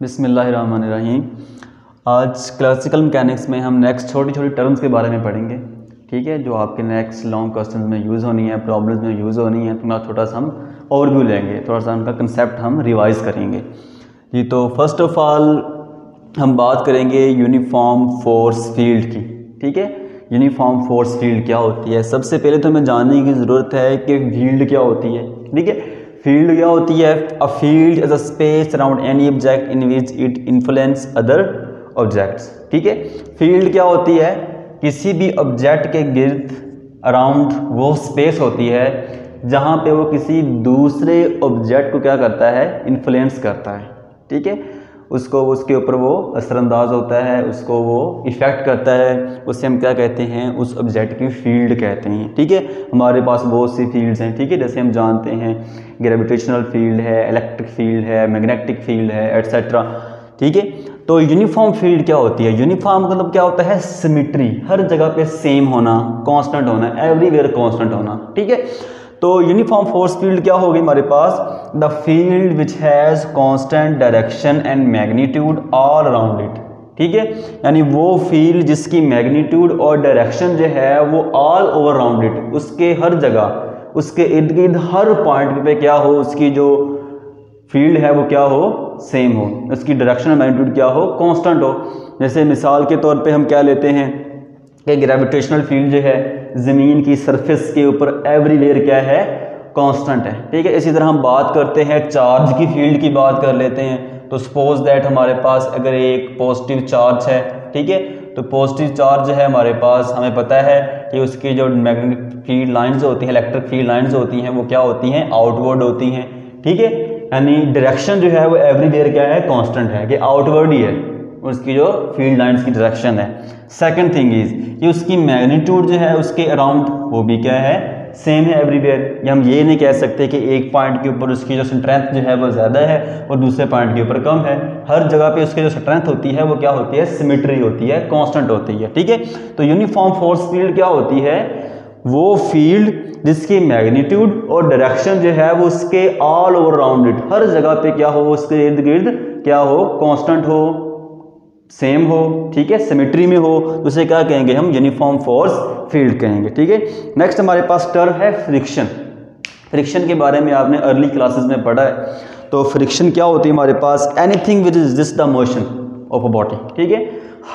बिस्मिल्लाहिर्रहमानिर्रहीम। आज classical mechanics में हम नेक्स्ट छोटी छोटी टर्म्स के बारे में पढ़ेंगे, ठीक है, जो आपके नेक्स्ट लॉन्ग क्वेश्चन में यूज़ होनी है, प्रॉब्लम्स में यूज़ होनी है। तो छोटा सा हम ओवरव्यू लेंगे, थोड़ा सा उनका कंसेप्ट हम रिवाइज़ करेंगे जी। तो फर्स्ट ऑफ ऑल हम बात करेंगे यूनिफॉर्म फोर्स फील्ड की, ठीक है। यूनिफॉर्म फोर्स फील्ड क्या होती है? सबसे पहले तो हमें जानने की ज़रूरत है कि फील्ड क्या होती है, ठीक है। फील्ड क्या होती है? A field is a space around any object in which it influence other objects, ठीक है। फील्ड क्या होती है? किसी भी ऑब्जेक्ट के गिर्द अराउंड वो स्पेस होती है जहाँ पे वो किसी दूसरे ऑब्जेक्ट को क्या करता है? इन्फ्लुएंस करता है, ठीक है। उसको उसके ऊपर वो असरअंदाज होता है, उसको वो इफ़ेक्ट करता है, उससे हम क्या कहते हैं? उस ऑब्जेक्ट की फील्ड कहते हैं, ठीक है। हमारे पास बहुत सी फील्ड्स हैं, ठीक है, जैसे हम जानते हैं ग्रेविटेशनल फील्ड है, इलेक्ट्रिक फील्ड है, मैग्नेटिक फील्ड है, एट्सेट्रा, ठीक है। तो यूनिफॉर्म फील्ड क्या होती है? यूनिफॉर्म मतलब क्या होता है? सिमिट्री, हर जगह पे सेम होना, कांस्टेंट होना, एवरीवेयर कांस्टेंट होना, ठीक है। तो यूनिफॉर्म फोर्स फील्ड क्या होगी हमारे पास? The field which has constant direction and magnitude all around it, ठीक है। यानी वो फील्ड जिसकी मैग्नीट्यूड और डायरेक्शन जो है वो ऑल ओवर अराउंड इट, उसके हर जगह, उसके इर्द गिर्द हर पॉइंट पे क्या हो, उसकी जो फील्ड है वो क्या हो? सेम हो, उसकी डायरेक्शन और मैग्नीट्यूड क्या हो? कांस्टेंट हो। जैसे मिसाल के तौर पे हम क्या लेते हैं कि ग्रेविटेशनल फील्ड जो है ज़मीन की सरफेस के ऊपर एवरीवेयर क्या है? कांस्टेंट है, ठीक है। इसी तरह हम बात करते हैं चार्ज की फील्ड की बात कर लेते हैं। तो सपोज दैट हमारे पास अगर एक पॉजिटिव चार्ज है, ठीक है, तो पॉजिटिव चार्ज है हमारे पास, हमें पता है कि उसकी जो मैग्नेटिक फील्ड लाइंस होती हैं, इलेक्ट्रिक फील्ड लाइंस होती हैं, वो क्या होती हैं? आउटवर्ड होती हैं, ठीक है। यानी डायरेक्शन जो है वो एवरीवेयर क्या है? कांस्टेंट है, कि आउटवर्ड ही है उसकी जो फील्ड लाइंस की डायरेक्शन है। सेकंड थिंग इज कि उसकी मैग्नीट्यूड जो है उसके अराउंड वो भी क्या है? सेम है एवरीवेयर। ये हम ये नहीं कह सकते कि एक पॉइंट के ऊपर उसकी जो स्ट्रेंथ जो है वो ज़्यादा है और दूसरे पॉइंट के ऊपर कम है। हर जगह पे उसकी जो स्ट्रेंथ होती है वो क्या होती है? सिमेट्री होती है, कांस्टेंट होती है, ठीक है। तो यूनिफॉर्म फोर्स फील्ड क्या होती है? वो फील्ड जिसकी मैग्नीट्यूड और डायरेक्शन जो है वो उसके ऑल ओवर अराउंड इट, हर जगह पे क्या हो? उसके इर्द गिर्द क्या हो? कांस्टेंट हो, सेम हो, ठीक है, सिमेट्री में हो, तो उसे क्या कहेंगे हम? यूनिफॉर्म फोर्स फील्ड कहेंगे, ठीक है। नेक्स्ट हमारे पास टर्म है फ्रिक्शन। फ्रिक्शन के बारे में आपने अर्ली क्लासेस में पढ़ा है। तो फ्रिक्शन क्या होती है हमारे पास? Anything which is this the motion of a body, ठीक है।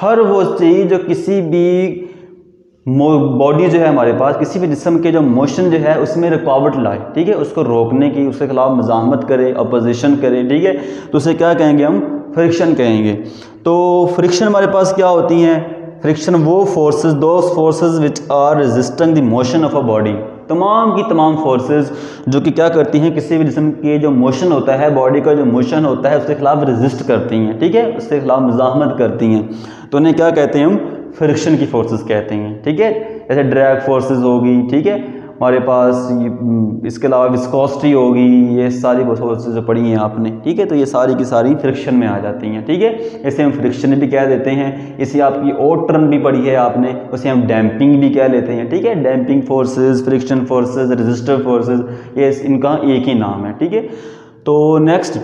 हर वो चीज़ जो किसी भी बॉडी जो है हमारे पास, किसी भी जिस्म के जो मोशन जो है उसमें रुकावट लाए, ठीक है, उसको रोकने की, उसके खिलाफ मज़ाहमत करे, अपोजिशन करे, ठीक है, तो उसे क्या कहेंगे हम? फ्रिक्शन कहेंगे। तो फ्रिक्शन हमारे पास क्या होती हैं? फ्रिक्शन वो forces, those forces which are resisting the motion of a body, तमाम की तमाम फोर्सेस जो कि क्या करती हैं? किसी भी जिस्म के जो मोशन होता है, बॉडी का जो मोशन होता है, उसके खिलाफ रेजिस्ट करती हैं, ठीक है, उसके खिलाफ मज़ाहमत करती हैं। तो उन्हें क्या कहते हैं हम? फ्रिक्शन की फोर्सेस कहते हैं, ठीक है। जैसे ड्रैग फोर्सेस होगी, ठीक है, हमारे पास इसके अलावा विस्कोसिटी होगी, ये सारी फोर्सेस जो पढ़ी हैं आपने, ठीक है, तो ये सारी की सारी फ्रिक्शन में आ जाती हैं, ठीक है। इसे हम फ्रिक्शन भी कह देते हैं। इसी आपकी और टर्म भी पढ़ी है आपने, उसे हम डैम्पिंग भी कह लेते हैं, ठीक है। Damping forces, friction forces, resistive forces, ये इनका एक ही नाम है, ठीक है। तो नेक्स्ट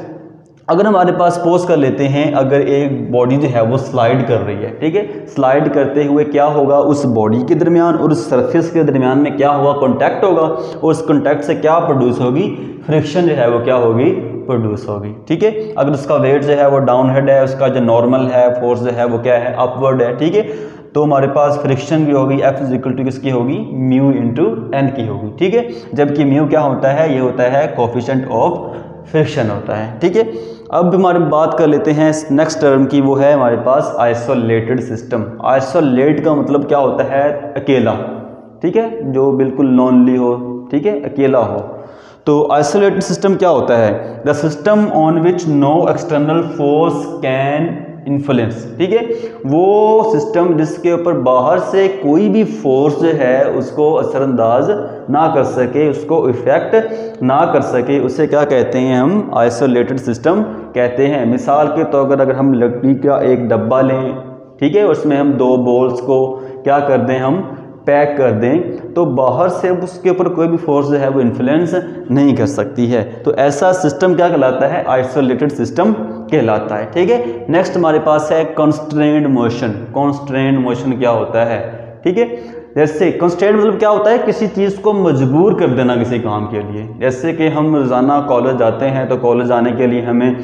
अगर हमारे पास सपोज कर लेते हैं अगर एक बॉडी जो है वो स्लाइड कर रही है, ठीक है, स्लाइड करते हुए क्या होगा? उस बॉडी के दरमियान और उस सरफेस के दरमियान में क्या होगा? कॉन्टैक्ट होगा, और उस कॉन्टैक्ट से क्या प्रोड्यूस होगी? फ्रिक्शन जो है वो क्या होगी? प्रोड्यूस होगी, ठीक है। अगर उसका वेट जो है वो डाउन हेड है, उसका जो नॉर्मल है फोर्स जो है वो क्या है? अपवर्ड है, ठीक है। तो हमारे पास फ्रिक्शन भी होगी, एफ इज इक्वल टू किसकी होगी? म्यू इंटू एन की होगी, ठीक है। जबकि म्यू क्या होता है? ये होता है कोफिशिएंट ऑफ फ्रिक्शन होता है, ठीक है। अब हमारी बात कर लेते हैं नेक्स्ट टर्म की, वो है हमारे पास आइसोलेटेड सिस्टम। आइसोलेट का मतलब क्या होता है? अकेला, ठीक है, जो बिल्कुल लोनली हो, ठीक है, अकेला हो। तो आइसोलेटेड सिस्टम क्या होता है? The system on which no external force can influence, ठीक है, वो सिस्टम जिसके ऊपर बाहर से कोई भी फोर्स जो है उसको असरअंदाज ना कर सके, उसको इफेक्ट ना कर सके, उसे क्या कहते हैं हम? आइसोलेटेड सिस्टम कहते हैं। मिसाल के तौर पर अगर हम लकड़ी का एक डब्बा लें, ठीक है, उसमें हम दो बॉल्स को क्या कर दें? हम पैक कर दें, तो बाहर से उसके ऊपर कोई भी फोर्स जो है वो इन्फ्लुएंस नहीं कर सकती है। तो ऐसा सिस्टम क्या कहलाता है? आइसोलेटेड सिस्टम कहलाता है। ठीक है, नेक्स्ट हमारे पास है कंस्ट्रेंड मोशन। कंस्ट्रेंड मोशन क्या होता है? ठीक है, जैसे कंस्ट्रेंट मतलब क्या होता है, किसी चीज़ को मजबूर कर देना किसी काम के लिए। जैसे कि हम रोज़ाना कॉलेज जाते हैं तो कॉलेज जाने के लिए हमें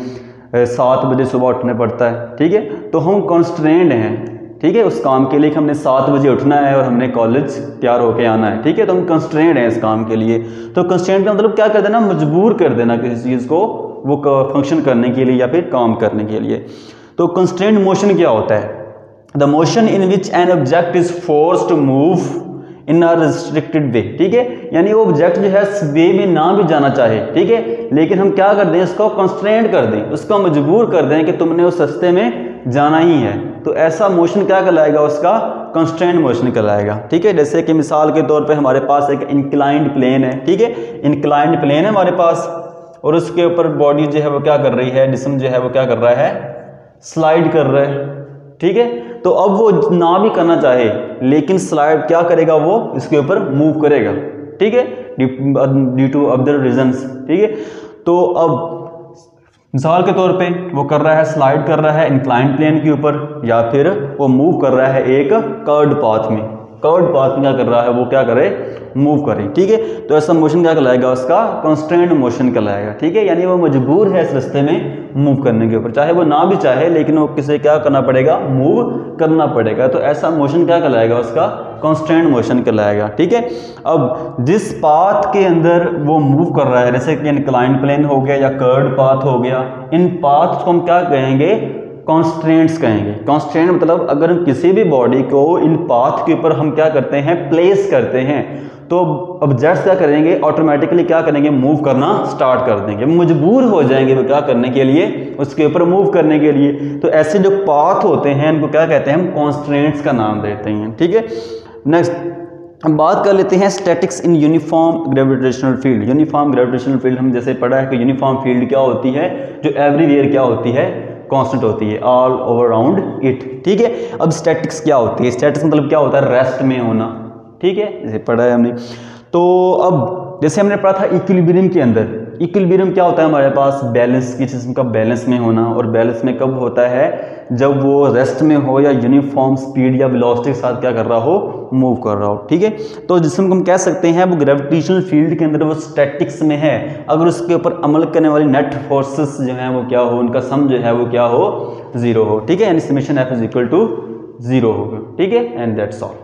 7 बजे सुबह उठने पड़ता है। ठीक है, तो हम कंस्ट्रेंड हैं, ठीक है, उस काम के लिए कि हमने 7 बजे उठना है और हमने कॉलेज तैयार होके आना है। ठीक है, तो हम कंस्ट्रेंड हैं इस काम के लिए। तो कंस्ट्रेंट का मतलब क्या कर देना, मजबूर कर देना किसी चीज़ को वो फंक्शन करने के लिए या फिर काम करने के लिए। तो कंस्ट्रेंड मोशन क्या होता है? The motion in which an object is forced to move in a restricted way. ठीक है, यानी वो ऑब्जेक्ट जो है वे में ना भी जाना चाहे, ठीक है, लेकिन हम क्या कर दें, उसको कंस्ट्रेंट कर दें, उसको मजबूर कर दें कि तुमने उस रास्ते में जाना ही है। तो ऐसा मोशन क्या कहलाएगा, उसका कंस्ट्रेंट मोशन कहलाएगा। ठीक है, जैसे कि मिसाल के तौर पे हमारे पास एक इंक्लाइंड प्लेन है। ठीक है, इंक्लाइंड प्लेन है हमारे पास और उसके ऊपर बॉडी जो है वो क्या कर रही है, जिस्म जो है वो क्या कर रहा है, स्लाइड कर रहा है। ठीक है, तो अब वो ना भी करना चाहे लेकिन स्लाइड क्या करेगा, वो इसके ऊपर मूव करेगा। ठीक है, ड्यू टू अदर रीजंस। ठीक है, तो अब मिसाल के तौर पे वो कर रहा है, स्लाइड कर रहा है इंक्लाइंड प्लेन के ऊपर, या फिर वो मूव कर रहा है एक कर्व्ड पाथ में। कर्व्ड पाथ में क्या कर रहा है, वो क्या करे, मूव करे। ठीक है, तो ऐसा मोशन क्या कहलाएगा, उसका कंस्ट्रेंट मोशन कहलाएगा। ठीक है, यानी वो मजबूर है इस रास्ते में मूव करने के ऊपर, चाहे वो ना भी चाहे लेकिन वो किसे क्या करना पड़ेगा, मूव करना पड़ेगा। तो ऐसा मोशन क्या कहलाएगा, उसका कंस्ट्रेंट मोशन कहलाएगा। ठीक है, अब जिस पाथ के अंदर वो मूव कर रहा है, जैसे कि इंक्लाइंड प्लेन हो गया या कर्व्ड पाथ हो गया, इन पाथ को हम क्या कहेंगे, कॉन्स्ट्रेंट्स कहेंगे। कॉन्स्ट्रेंट मतलब अगर हम किसी भी बॉडी को इन पाथ के ऊपर हम क्या करते हैं, प्लेस करते हैं, तो ऑब्जेक्ट्स क्या करेंगे, ऑटोमेटिकली क्या करेंगे, मूव करना स्टार्ट कर देंगे, मजबूर हो जाएंगे वो क्या करने के लिए, उसके ऊपर मूव करने के लिए। तो ऐसे जो पाथ होते हैं इनको क्या कहते हैं, हम कॉन्स्ट्रेंट्स का नाम देते हैं। ठीक है, नेक्स्ट हम बात कर लेते हैं statics in uniform gravitational field. Uniform gravitational field हम जैसे पढ़ा है कि यूनिफॉर्म फील्ड क्या होती है, जो एवरीवेयर क्या होती है, कांस्टेंट होती है, ऑल ओवर अराउंड इट। ठीक है, अब स्टैटिक्स क्या होती है, स्टैटिक्स मतलब क्या होता है, रेस्ट में होना। ठीक है, जैसे पढ़ा है हमने। तो अब जैसे हमने पढ़ा था इक्विलिब्रियम के अंदर, इक्विलिब्रियम क्या होता है हमारे पास, बैलेंस, किसी किस्म का बैलेंस में होना। और बैलेंस में कब होता है, जब वो रेस्ट में हो या यूनिफॉर्म स्पीड या वेलोसिटी के साथ क्या कर रहा हो, मूव कर रहा हो। ठीक है, तो जिसमें हम कह सकते हैं वो ग्रेविटेशनल फील्ड के अंदर वो स्टैटिक्स में है, अगर उसके ऊपर अमल करने वाली नेट फोर्सेस जो है वो क्या हो, उनका सम जो है वो क्या हो, 0 हो। ठीक है, यानी समेशन F = 0 होगा। ठीक है, एंड दैट्स ऑल।